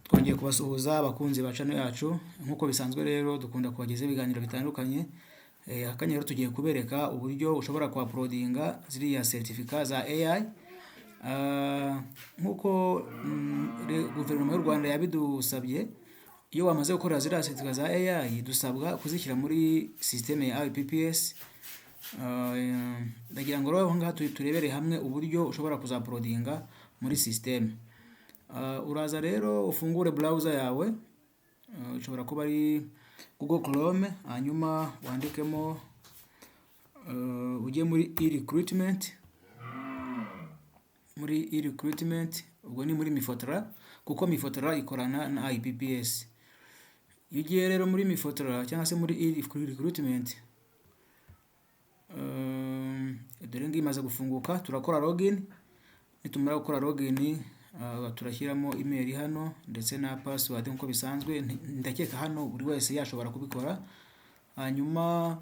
Twongeye kubasuhuza abakunzi ba channel yacu, nk'uko bisanzwe rero dukunda kubagezaho ibiganiro bitandukanye. Akanya rero tugiye kubereka uburyo ushobora kuuploadinga ziriya certificate za AI. Nk'uko guverinoma y'u Rwanda yabidusabye, iyo wamaze gukora ziriya certificate za AI dusabwa kuzishyira muri systeme ya IPPS. Ndagira ngo rero ngaha turebere hamwe uburyo ushobora kuzauploadinga muri systeme. Uraza rero ufungure browser yawe, ushobora kuba ari Google Chrome, hanyuma wandikemo ujye muri e-recruitment. Muri e-recruitment ubwo ni muri Mifotra, kuko Mifotra ikorana na IPPS. Iyo ugiye rero muri Mifotra cyangwa se muri e-recruitment, dore ngiye imaze gufunguka, turakora login. Nitumara gukora login, turashyiramo email hano ndetse na password nkuko bisanzwe. Ndakeka hano buri wese yashobora kubikora. Hanyuma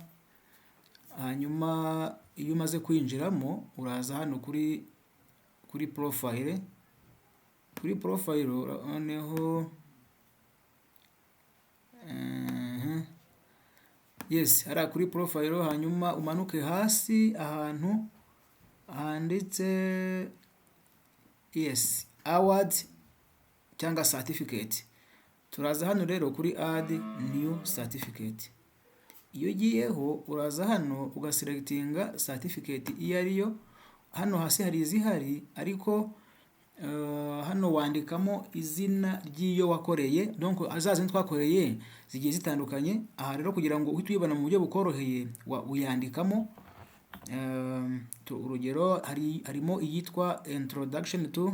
iyo umaze kwinjiramo uraza hano kuri profile. Kuri profile noneho yes, hari kuri profile, hanyuma umanuke hasi ahantu handitse yes award cyangwa certificate. Turaza hano rero kuri add new certificate. Iyo ugiyeho uraza hano ugaselectinga certificate iyo ariyo. Hano hasi hari izihari, ariko hano wandikamo izina ry'iyo wakoreye. Donc azazi twakoreye zigiye zitandukanye. Aha rero kugira ngo uhite uyibona mu buryo bukoroheye uyandikamo. Urugero harimo iyitwa introduction to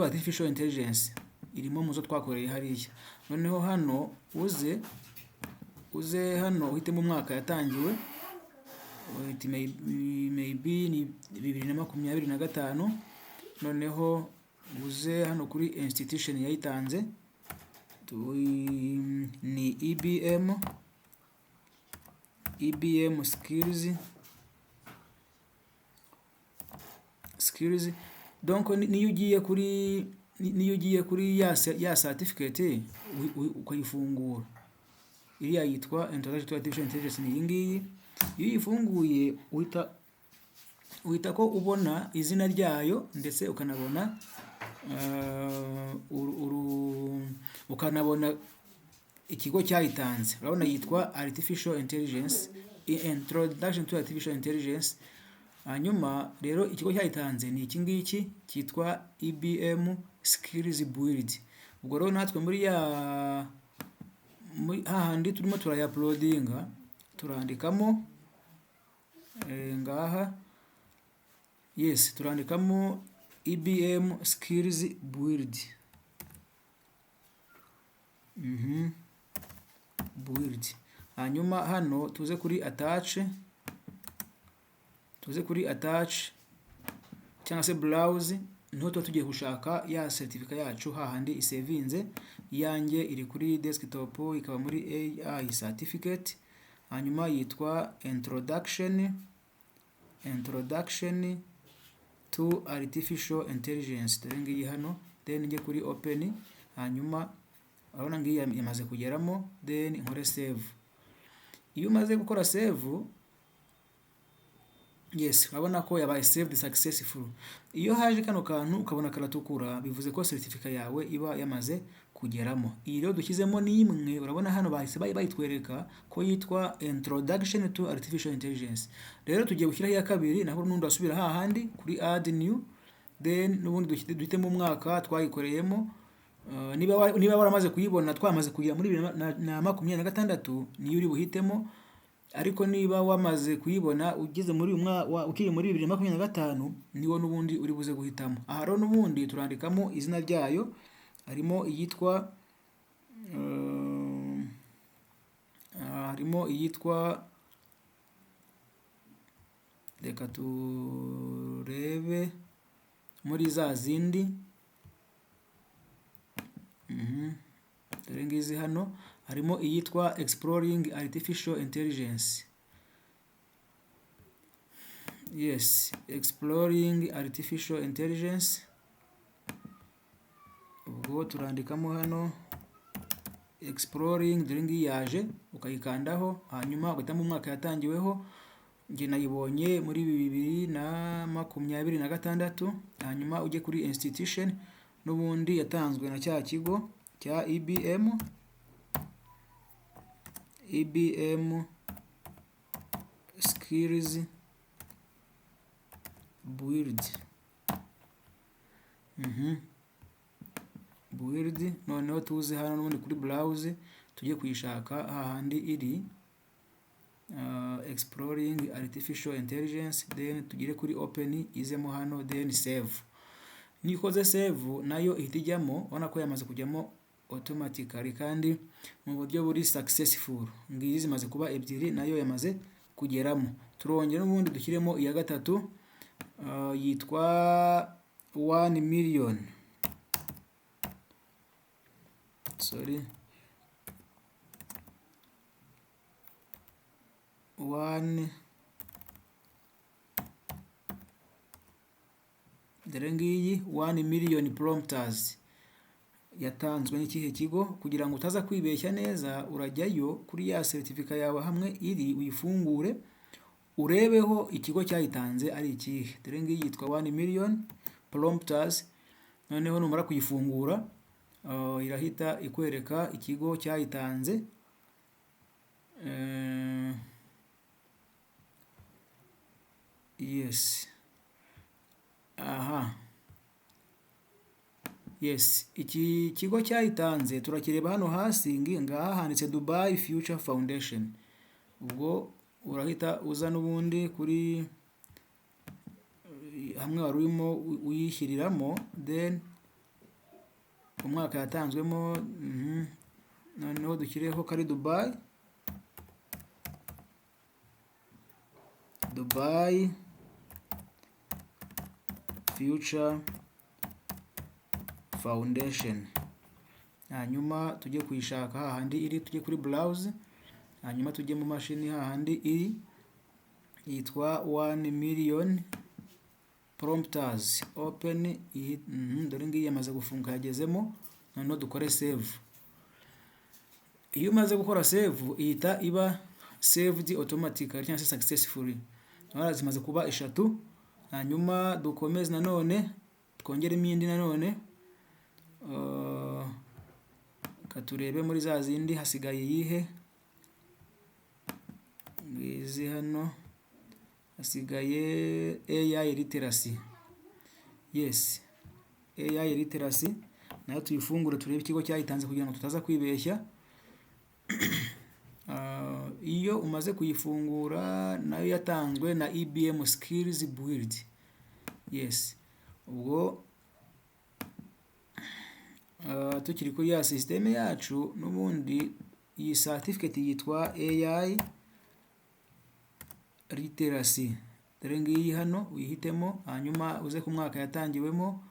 artificial intelligence, irimo muzo twakoreye hariya. Noneho hano uze hano uhitemo umwaka yatangiwe, maybe ni 2025. Noneho uze hano kuri institution yayitanze, ni EBM skills. Donc niyo ugiye kuri ya certificate ukayifungura, iriya yitwa Introduction to Artificial Intelligence. Ni iyi ngiyi. Iyo uyifunguye uhita ko ubona izina ryayo, ndetse ukanabona ikigo cyayitanze. Urabona yitwa Artificial Intelligence, Introduction to Artificial Intelligence. Hanyuma rero ikigo cyayitanze ni iki ngiki cyitwa EBM Skills Build. Ubwo rero natwe muri hahandi turimo turayuploadinga, turandikamo ngaha yes, turandikamo EBM Skills Build. Build. Hanyuma hano tuze kuri attach cyangwa se browse. Niho tugiye gushaka ya certificate yacu hahandi isevinze. Yanjye iri kuri desktop, ikaba muri AI certificate. Hanyuma yitwa introduction to artificial intelligence. Dore ngiyi hano, then njye kuri open. Hanyuma urabona ngiyi yamaze kugeramo, then nkore save. Iyo umaze gukora save, yes, urabona ko yabaye saved successful. Iyo haje kano kantu ukabona karatukura, bivuze ko certificate yawe iba yamaze kugeramo. Iyi rero dushyizemo ni imwe, urabona hano bahise bayitwereka ko yitwa Introduction to Artificial Intelligence. Rero tugiye gushyiraho iya kabiri, naho n'undi asubira hahandi kuri add new, then n'ubundi duhitemo umwaka twayikoreyemo. Niba waramaze kuyibona twamaze kujya muri 2026, niyo uri buhitemo. Ariko niba wamaze kuyibona ugeze muri ukiri muri 2025, niwo n'ubundi uri buze guhitamo. Aha rero n'ubundi turandikamo izina ryayo, harimo iyitwa reka turebe muri za zindi. Dore ngizi hano. harimo iyitwa Exploring Artificial Intelligence. Yes, Exploring Artificial Intelligence. Ubwo turandikamo hano Exploring, dore ngiyi yaje ukayikandaho, hanyuma ugahitamo umwaka yatangiweho. Njye nayibonye muri 2026, hanyuma ujye kuri institution, n'ubundi yatanzwe na cya kigo cya IBM Skills Build. Build. Noneho tuze hano n'ubundi kuri browse, tujye kuyishaka hahandi iri Exploring Artificial Intelligence, then tugire kuri open, izemo hano, then save. Nikoze save nayo ihita ijyamo, ubona ko yamaze kujyamo automatically kandi mu buryo buri successful. Ngizi zimaze kuba ebyiri, nayo yamaze kugeramo. Turongera n'ubundi dushyiremo iya gatatu, yitwa 1 million. Sorry, 1, dore ngiyi 1 million prompters yatanzwe n'ikihe kigo. Kugira ngo utaza kwibeshya neza, urajyayo kuri ya certificate yawe hamwe iri, uyifungure urebeho ikigo cyayitanze ari ikihe. Dore ngiyi yitwa 1 million prompters. Noneho numara kuyifungura, irahita ikwereka ikigo cyayitanze. Yes. Aha. Yes, iki kigo cyayitanze turakireba hano hasi, ngaha handitse Dubai Future Foundation. Ubwo urahita uza n'ubundi kuri hamwe wari urimo uyishyiriramo, then umwaka yatanzwemo. Noneho dushyireho kari Dubai Future Foundation. Hanyuma tujye kuyishaka hahandi iri, tujye kuri browse, hanyuma tujye mu mashini hahandi iri, yitwa 1 million prompters. Open. Dore ngiyi yamaze gufunga, yagezemo. Noneho dukore save. Iyo umaze gukora save, ihita iba saved automatically cyangwa se successfully. Zimaze kuba 3. Hanyuma dukomeze nanone, twongeremo indi nanone. Katurebe muri za zindi hasigaye yihe. Ngizi hano hasigaye AI literacy. Yes, AI literacy nayo tuyifungure, turebe ikigo cyayitanze kugira ngo tutaza kwibeshya. Iyo umaze kuyifungura, nayo yatanzwe na IBM Skills Build. Yes. Ubwo tukiri kuri ya system yacu, n'ubundi iyi certificate yitwa AI literacy. Dore ngiyi hano uyihitemo, hanyuma uze ku mwaka yatangiwemo.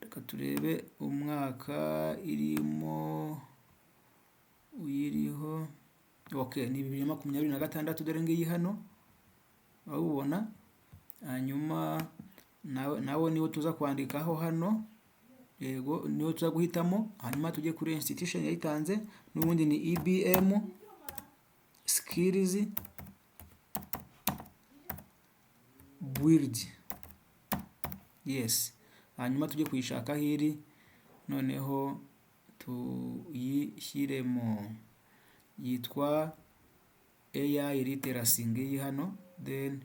Reka turebe umwaka irimo uyiriho. Okay, ni 2026. Dore ngiyi hano urabona. Hanyuma nawe niwo tuza kwandikaho hano. Yego, niwo tuza guhitamo. Hanyuma tujye kuri institution yayitanze, n'ubundi ni IBM Skills Build. Yes. Hanyuma tujye kuyishaka hiri, noneho tuyishyiremo. Yitwa AI literacy ngiyi hano, then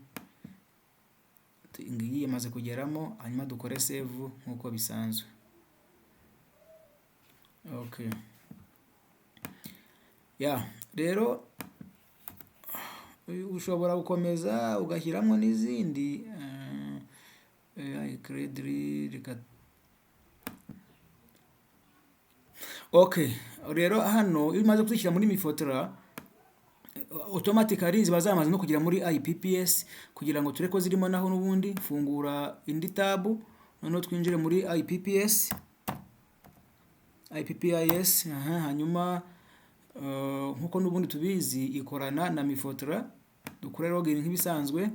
ngiyi yamaze kugeramo. Hanyuma dukore save nkuko bisanzwe. Okay. Rero ushobora gukomeza ugashyiramo n'izindi. Okay, rero hano iyo umaze kuzishyira muri Mifotora, automatically ziba zamaze no kugera muri IPPS, kugira ngo tureko zirimo naho n'ubundi. Fungura indi tab, noneho twinjire muri IPPS. IPPIS, hanyuma nkuko n'ubundi tubizi ikorana na Mifotra. Dukore login nk'ibisanzwe,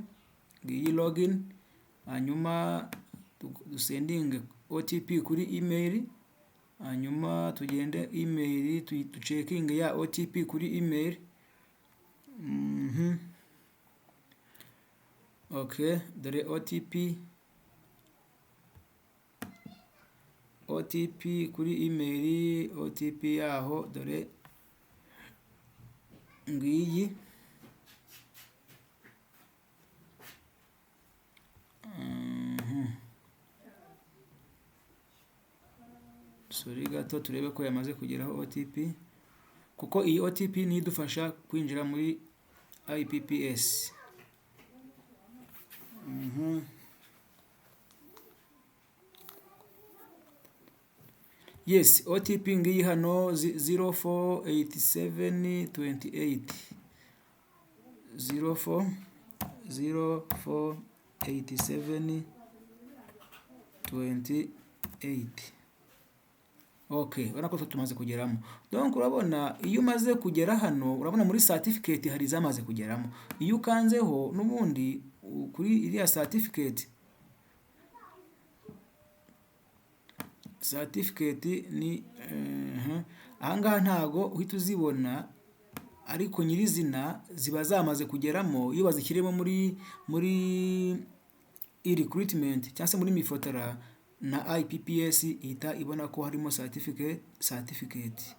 ngiyi login, hanyuma dusendinge OTP kuri email, hanyuma tugende email tucekinge ya OTP kuri email. Okay, dore OTP kuri email, OTP yaho dore ngiyi. Sorry gato turebe ko yamaze kugeraho OTP, kuko iyi OTP ni idufasha kwinjira muri IPPS. Yes, OTP ngiyi hano 048728 048728. Okay, urabona ko tumaze kugeramo. Donc urabona iyo umaze kugera hano, urabona muri certificate hari zamaze kugeramo. Iyo ukanzeho n'ubundi kuri iriya certificate ni ahangaha ntago uhita uzibona, ariko nyirizina ziba zamaze kugeramo iyo bazikiremo muri recruitment cyangwa se muri Mifotra na IPPS ihita ibona ko harimo certificate.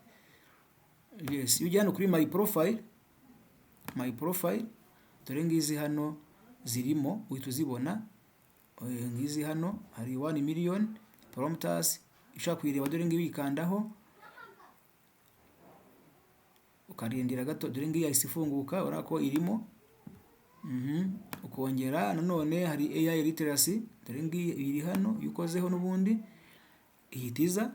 Yes, iyo ujya hano kuri my profile dore ngizi hano zirimo, uhita uzibona. Ngizi hano hari 1 million prompters, ushaka kuyireba dore ngiyi wikandaho ukarindira gato, dore ngiyi yahise ifunguka, urabona ko irimo. Ukongera nanone hari AI literacy, dore ngiyi iri hano, iyo ukozeho n'ubundi ihitiza.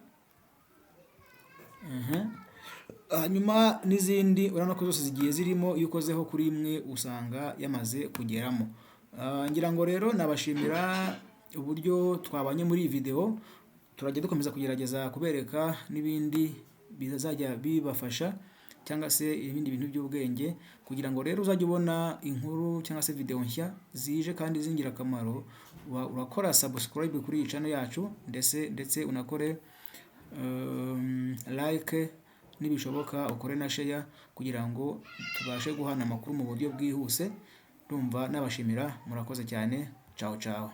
Hanyuma n'izindi urabona ko zose zigiye zirimo, iyo ukozeho kuri imwe usanga yamaze kugeramo. Ngira ngo rero nabashimira uburyo twabanye muri iyi video. Turajya dukomeza kugerageza kubereka n'ibindi bizajya bibafasha cyangwa se ibindi bintu by'ubwenge, kugira ngo rero uzajye ubona inkuru cyangwa se video nshya zije kandi z'ingirakamaro. Urakora subscribe kuri iyi channel yacu, ndetse unakore like, nibishoboka ukore na share, kugira ngo tubashe guhana amakuru mu buryo bwihuse. Ndumva nabashimira, murakoze cyane. Ciao ciao.